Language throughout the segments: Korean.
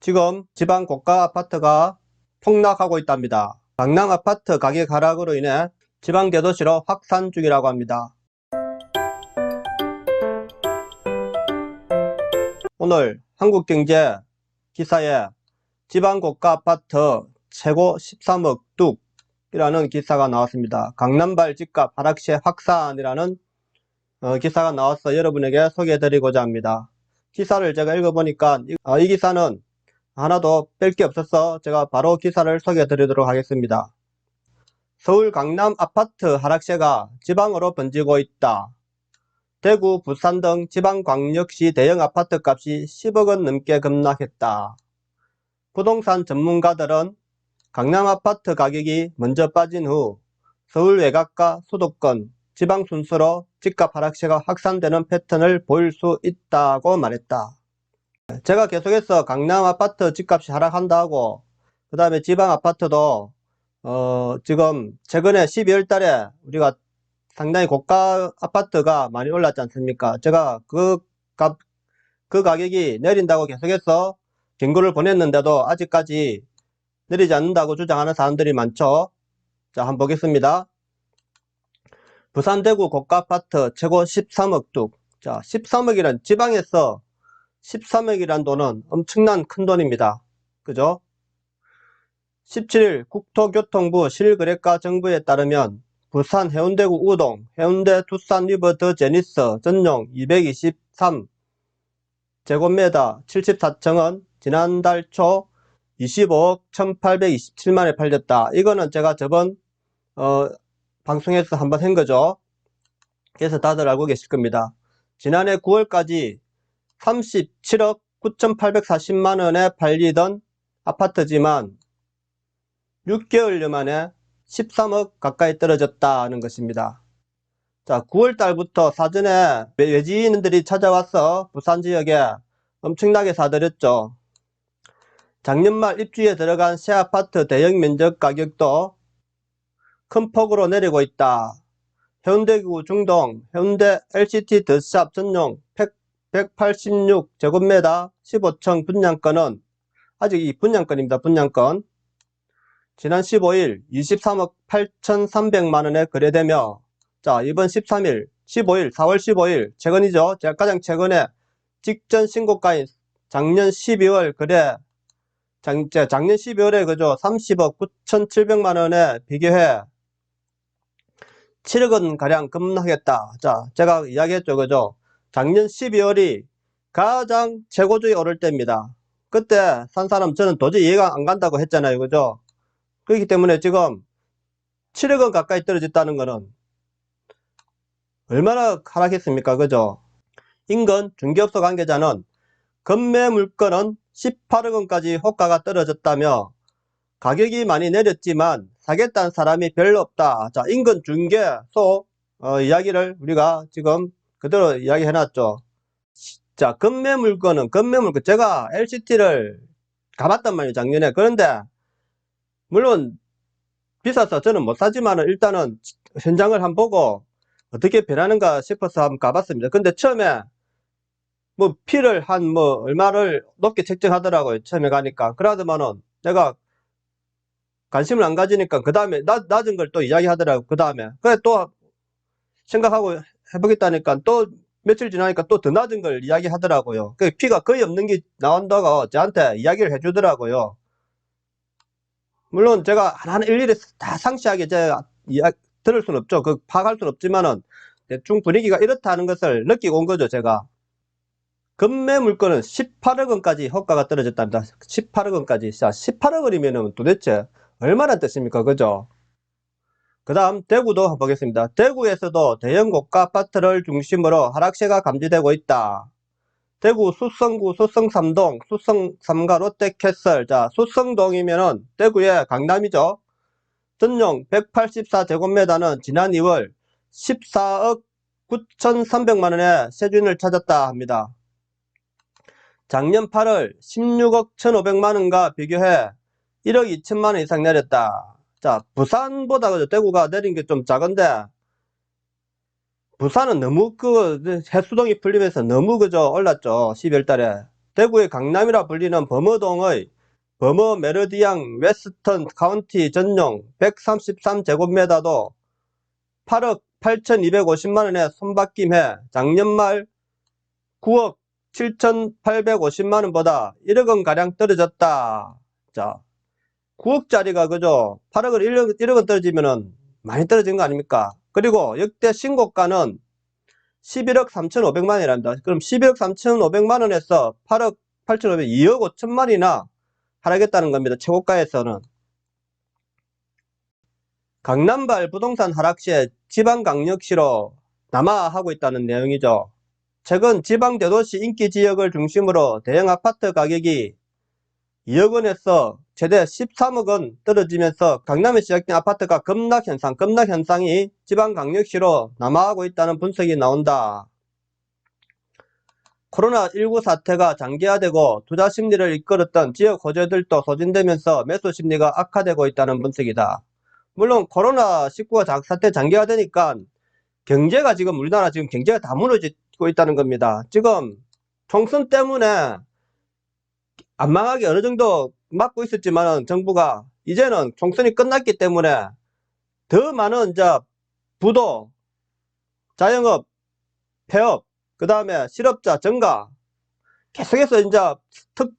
지금 지방 고가 아파트가 폭락하고 있답니다. 강남 아파트 가격 하락으로 인해 지방 대도시로 확산 중이라고 합니다. 오늘 한국경제 기사에 지방 고가 아파트 최고 13억 뚝이라는 기사가 나왔습니다. 강남발 집값 하락세 확산이라는 기사가 나와서 여러분에게 소개해드리고자 합니다. 기사를 제가 읽어보니까 이 기사는 하나도 뺄 게 없어서 제가 바로 기사를 소개해 드리도록 하겠습니다. 서울 강남 아파트 하락세가 지방으로 번지고 있다. 대구, 부산 등 지방광역시 대형 아파트 값이 10억 원 넘게 급락했다. 부동산 전문가들은 강남 아파트 가격이 먼저 빠진 후 서울 외곽과 수도권, 지방 순서로 집값 하락세가 확산되는 패턴을 보일 수 있다고 말했다. 제가 계속해서 강남 아파트 집값이 하락한다고, 그 다음에 지방 아파트도 지금 최근에 12월 달에 우리가 상당히 고가 아파트가 많이 올랐지 않습니까? 제가 그 가격이 내린다고 계속해서 경고를 보냈는데도 아직까지 내리지 않는다고 주장하는 사람들이 많죠. 자, 한번 보겠습니다. 부산, 대구 고가 아파트 최고 13억 뚝. 자, 13억이란 지방에서 13억이란 돈은 엄청난 큰 돈입니다. 그죠? 17일 국토교통부 실거래가 정보에 따르면 부산 해운대구 우동, 해운대 두산 리버 더 제니스 전용 223 제곱미터 74층은 지난달 초 25억 1827만에 팔렸다. 이거는 제가 저번 방송에서 한번 한 거죠. 그래서 다들 알고 계실 겁니다. 지난해 9월까지 37억 9,840만원에 팔리던 아파트지만 6개월여 만에 13억 가까이 떨어졌다는 것입니다. 자, 9월 달부터 사전에 외지인들이 찾아와서 부산 지역에 엄청나게 사들였죠. 작년 말 입주에 들어간 새 아파트 대형 면적 가격도 큰 폭으로 내리고 있다. 해운대구 중동, 해운대 LCT 더샵 전용 186제곱미터 15층 분양권은 아직 이 분양권입니다. 분양권. 지난 15일 23억 8,300만원에 거래되며, 자, 이번 13일 4월 15일 최근이죠. 제가 가장 최근에 직전 신고가인 작년 12월 거래, 작년 12월에 그죠, 30억 9,700만원에 비교해 7억원 가량 급락했다. 자, 제가 이야기했죠. 그죠? 작년 12월이 가장 최고조에 오를 때입니다. 그때 산 사람 저는 도저히 이해가 안 간다고 했잖아요. 그죠? 그렇기 때문에 지금 7억원 가까이 떨어졌다는 거는 얼마나 하락했습니까? 그죠? 인근 중개업소 관계자는 건매 물건은 18억원까지 호가가 떨어졌다며 가격이 많이 내렸지만 사겠다는 사람이 별로 없다. 자, 인근 중개소 이야기를 우리가 지금 그대로 이야기 해놨죠. 자, 건매 물건 제가 LCT를 가봤단 말이에요, 작년에. 그런데 물론 비싸서 저는 못 사지만은 일단은 현장을 한번 보고 어떻게 변하는가 싶어서 한번 가봤습니다. 근데 처음에 뭐 피를 한 뭐 얼마를 높게 책정하더라고요, 처음에 가니까. 그러더만은 내가 관심을 안 가지니까 그 다음에 낮은 걸 또 이야기 하더라고. 그 다음에 그래 또 생각하고 해보겠다니까 또 며칠 지나니까 또 더 낮은 걸 이야기 하더라고요. 그 피가 거의 없는 게 나온다고 저한테 이야기를 해주더라고요. 물론 제가 하나하나 일일이 다 상세하게 제가 들을 수는 없죠. 그 파악할 수는 없지만은 대충 분위기가 이렇다는 것을 느끼고 온 거죠. 제가 건매 물건은 18억원까지 호가가 떨어졌답니다. 18억원까지. 자, 18억원이면은 도대체 얼마나 뜻입니까? 그죠? 그 다음 대구도 한번 보겠습니다. 대구에서도 대형 고가 아파트를 중심으로 하락세가 감지되고 있다. 대구 수성구 수성3동 수성3가 롯데캐슬. 자, 수성동이면은 대구의 강남이죠. 전용 184제곱미터는 지난 2월 14억 9,300만원에 세준을 찾았다 합니다. 작년 8월 16억 1,500만원과 비교해 1억 2천만원 이상 내렸다. 자, 부산보다 그죠, 대구가 내린 게 좀 작은데 부산은 너무 해수동이 풀리면서 너무 그죠 올랐죠. 12월 달에 대구의 강남이라 불리는 범어동의 범어 메르디앙 웨스턴 카운티 전용 133제곱미터도 8억 8,250만원에 손바뀜해 작년 말 9억 7,850만원보다 1억원가량 떨어졌다. 자, 9억짜리가 그죠? 8억을 1억원 떨어지면은 많이 떨어진 거 아닙니까? 그리고 역대 신고가는 11억 3,500만원이랍니다. 그럼 11억 3,500만원에서 8억 8,500, 2억 5천만이나 하락했다는 겁니다. 최고가에서는. 강남발 부동산 하락 시에 지방강력시로 남하하고 있다는 내용이죠. 최근 지방 대도시 인기 지역을 중심으로 대형 아파트 가격이 2억원에서 최대 13억원 떨어지면서 강남에 시작된 아파트가 급락현상이 지방강력시로 남하하고 있다는 분석이 나온다. 코로나19 사태가 장기화되고 투자 심리를 이끌었던 지역 호재들도 소진되면서 매수 심리가 악화되고 있다는 분석이다. 물론 코로나19 사태 장기화되니까 경제가 지금 우리나라 지금 경제가 다 무너지고 있다는 겁니다. 지금 총선 때문에 안 망하게 어느 정도 막고 있었지만 정부가 이제는 총선이 끝났기 때문에 더 많은 이제 부도, 자영업, 폐업, 그 다음에 실업자 증가 계속해서 이제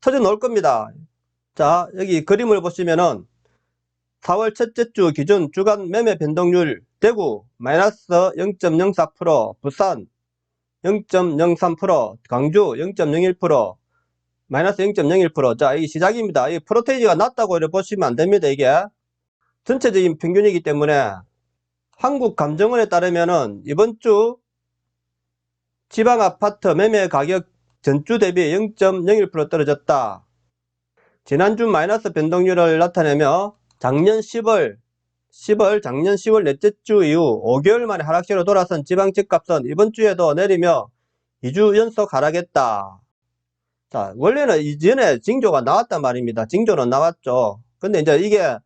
터져 나올 겁니다. 자, 여기 그림을 보시면은 4월 첫째 주 기준 주간 매매 변동률 대구 마이너스 0.04%, 부산 0.03%, 광주 0.01%, 마이너스 0.01%. 자, 이 시작입니다. 이 프로테이지가 낮다고 이렇게 보시면 안 됩니다. 이게 전체적인 평균이기 때문에 한국감정원에 따르면은 이번 주 지방 아파트 매매 가격 전주 대비 0.01% 떨어졌다. 지난주 마이너스 변동률을 나타내며 작년 10월 넷째 주 이후 5개월 만에 하락세로 돌아선 지방 집값은 이번 주에도 내리며 2주 연속 하락했다. 자, 원래는 이전에 징조가 나왔단 말입니다. 징조는 나왔죠. 근데 이제 이게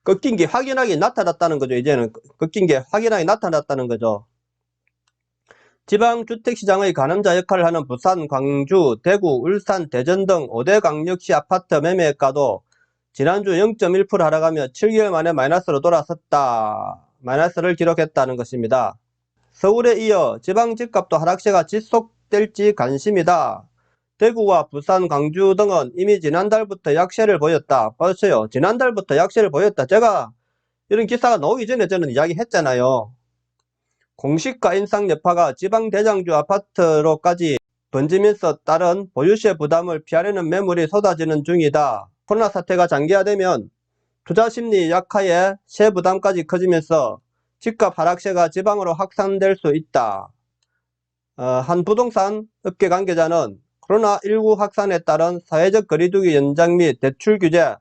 꺾인 게 확연하게 나타났다는 거죠. 이제는 꺾인 게 확연하게 나타났다는 거죠. 지방주택시장의 가늠자 역할을 하는 부산, 광주, 대구, 울산, 대전 등 5대 광역시 아파트 매매가도 지난주 0.1% 하락하며 7개월 만에 마이너스로 돌아섰다. 마이너스를 기록했다는 것입니다. 서울에 이어 지방 집값도 하락세가 지속될지 관심이다. 대구와 부산, 광주 등은 이미 지난달부터 약세를 보였다. 보세요. 지난달부터 약세를 보였다. 제가 이런 기사가 나오기 전에 저는 이야기했잖아요. 공시가 인상 여파가 지방 대장주 아파트로까지 번지면서 따른 보유세 부담을 피하려는 매물이 쏟아지는 중이다. 코로나 사태가 장기화되면 투자 심리 약화에 세 부담까지 커지면서 집값 하락세가 지방으로 확산될 수 있다. 한 부동산 업계 관계자는 코로나19 확산에 따른 사회적 거리두기 연장 및 대출 규제,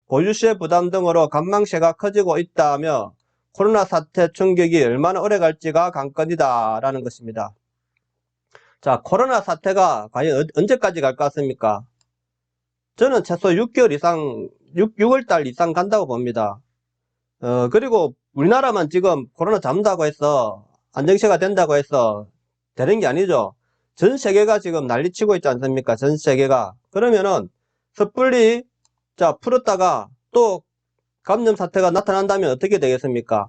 보유세 부담 등으로 관망세가 커지고 있다며 코로나 사태 충격이 얼마나 오래 갈지가 관건이다 라는 것입니다. 자, 코로나 사태가 과연 언제까지 갈 것 같습니까? 저는 최소 6개월 이상, 6월달 이상 간다고 봅니다. 그리고 우리나라만 지금 코로나 잡는다고 해서 안정세가 된다고 해서 되는 게 아니죠. 전 세계가 지금 난리치고 있지 않습니까? 전 세계가. 그러면은 섣불리 자 풀었다가 또 감염 사태가 나타난다면 어떻게 되겠습니까?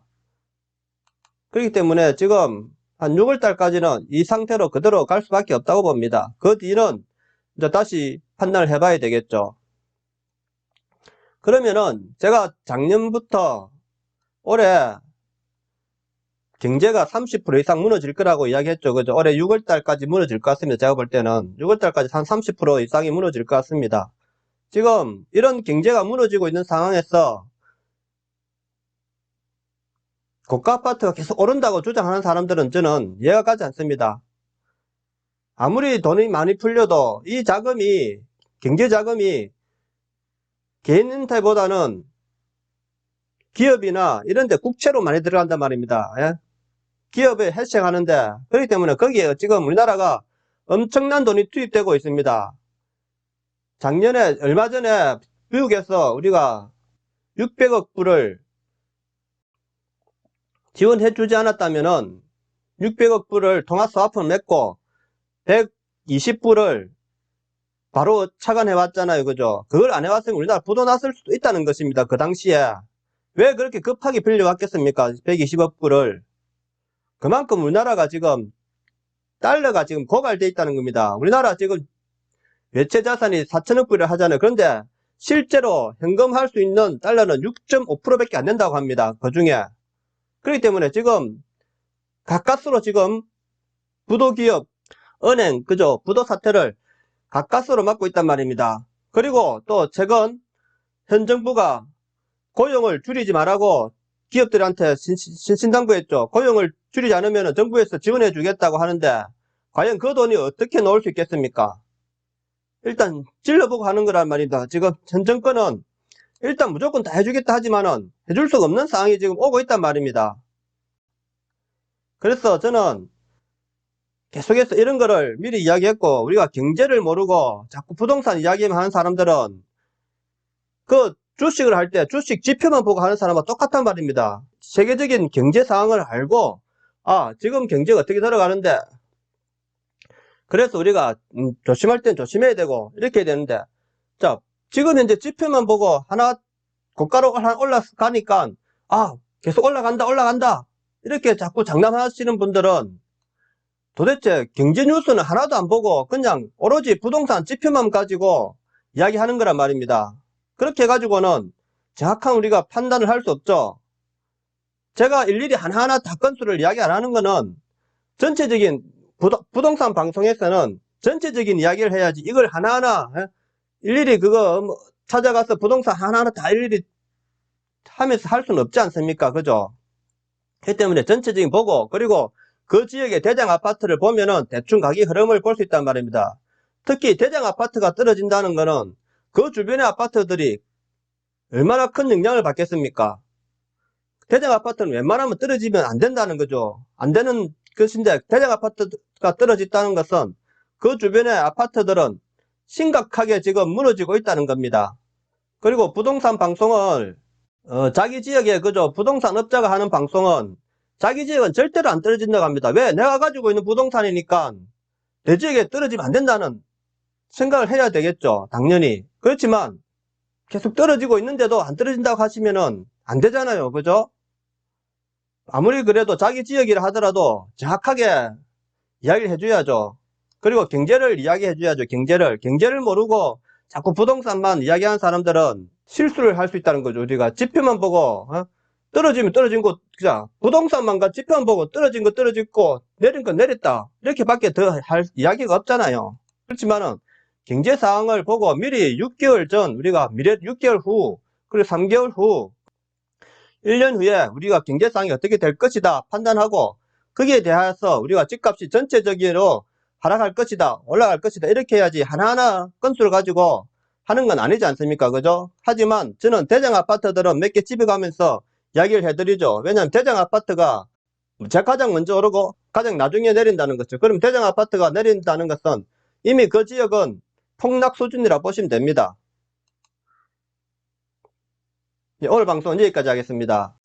그렇기 때문에 지금 한 6월달까지는 이 상태로 그대로 갈 수밖에 없다고 봅니다. 그 뒤는 이제 다시 판단을 해봐야 되겠죠. 그러면은 제가 작년부터 올해 경제가 30% 이상 무너질 거라고 이야기했죠. 그죠? 올해 6월달까지 무너질 것 같습니다. 제가 볼 때는 6월달까지 한 30% 이상이 무너질 것 같습니다. 지금 이런 경제가 무너지고 있는 상황에서 고가 아파트가 계속 오른다고 주장하는 사람들은 저는 이해가 가지 않습니다. 아무리 돈이 많이 풀려도 이 자금이, 경제 자금이 개인 은퇴보다는 기업이나 이런 데 국채로 많이 들어간단 말입니다. 예? 기업에 해sek하는데, 그렇기 때문에 거기에 지금 우리나라가 엄청난 돈이 투입되고 있습니다. 작년에, 얼마 전에 미국에서 우리가 600억 불을 지원해주지 않았다면은 600억 불을 통화스와프를 맺고 120불을 바로 착안해 왔잖아요. 그죠? 그걸 안 해왔으면 우리나라 부도 났을 수도 있다는 것입니다. 그 당시에. 왜 그렇게 급하게 빌려왔겠습니까? 120억 불을. 그만큼 우리나라가 지금 달러가 지금 고갈돼 있다는 겁니다. 우리나라 지금 외채 자산이 4천억 불을 하잖아요. 그런데 실제로 현금할 수 있는 달러는 6.5%밖에 안 된다고 합니다. 그 중에. 그렇기 때문에 지금 가까스로 지금 부도기업, 은행, 그죠? 부도 사태를 가까스로 막고 있단 말입니다. 그리고 또 최근 현 정부가 고용을 줄이지 말라고 기업들한테 신신당부했죠. 고용을 줄이지 않으면 정부에서 지원해 주겠다고 하는데 과연 그 돈이 어떻게 나올 수 있겠습니까? 일단 찔러보고 하는 거란 말입니다. 지금 현 정권은 일단 무조건 다 해주겠다 하지만은 해줄 수가 없는 상황이 지금 오고 있단 말입니다. 그래서 저는 계속해서 이런 거를 미리 이야기했고, 우리가 경제를 모르고 자꾸 부동산 이야기만 하는 사람들은 그 주식을 할 때 주식 지표만 보고 하는 사람과 똑같단 말입니다. 세계적인 경제 상황을 알고, 아, 지금 경제가 어떻게 돌아가는데, 그래서 우리가 조심할 땐 조심해야 되고 이렇게 해야 되는데, 자, 지금 현재 지표만 보고 하나 고가로 올라가니까 아, 계속 올라간다 이렇게 자꾸 장담하시는 분들은 도대체 경제 뉴스는 하나도 안 보고 그냥 오로지 부동산 지표만 가지고 이야기하는 거란 말입니다. 그렇게 해가지고는 정확한 우리가 판단을 할 수 없죠. 제가 일일이 하나하나 다 건수를 이야기 안 하는 거는 전체적인 부동산 방송에서는 전체적인 이야기를 해야지 이걸 하나하나 일일이 그거 찾아가서 부동산 하나하나 다 일일이 하면서 할 수는 없지 않습니까? 그죠? 그렇기 때문에 전체적인 보고, 그리고 그 지역의 대장 아파트를 보면은 대충 가격 흐름을 볼 수 있단 말입니다. 특히 대장 아파트가 떨어진다는 거는 그 주변의 아파트들이 얼마나 큰 영향을 받겠습니까? 대장 아파트는 웬만하면 떨어지면 안 된다는 거죠. 안 되는 것인데, 대장 아파트가 떨어졌다는 것은 그 주변의 아파트들은 심각하게 지금 무너지고 있다는 겁니다. 그리고 부동산 방송을 자기 지역에 그저 부동산 업자가 하는 방송은 자기 지역은 절대로 안 떨어진다고 합니다. 왜? 내가 가지고 있는 부동산이니까 내 지역에 떨어지면 안 된다는 생각을 해야 되겠죠. 당연히. 그렇지만 계속 떨어지고 있는데도 안 떨어진다고 하시면은 안 되잖아요. 그죠? 아무리 그래도 자기 지역이라 하더라도 정확하게 이야기를 해줘야죠. 그리고 경제를 이야기해 줘야죠. 경제를 모르고 자꾸 부동산만 이야기하는 사람들은 실수를 할 수 있다는 거죠. 우리가 지표만 보고 떨어지면 떨어진 거, 그냥 부동산만 지표만 보고 떨어진 거 떨어졌고 내린 거 내렸다 이렇게 밖에 더 할 이야기가 없잖아요. 그렇지만은 경제 상황을 보고 미리 6개월 전, 우리가 미래 6개월 후, 그리고 3개월 후, 1년 후에 우리가 경제 상황이 어떻게 될 것이다 판단하고 거기에 대해서 우리가 집값이 전체적으로 하락할 것이다, 올라갈 것이다 이렇게 해야지 하나하나 건수를 가지고 하는 건 아니지 않습니까? 그죠? 하지만 저는 대장 아파트들은 몇 개 집에 가면서 이야기를 해드리죠. 왜냐하면 대장 아파트가 제가 가장 먼저 오르고 가장 나중에 내린다는 거죠. 그럼 대장 아파트가 내린다는 것은 이미 그 지역은 폭락 수준이라 보시면 됩니다. 오늘 방송은 여기까지 하겠습니다.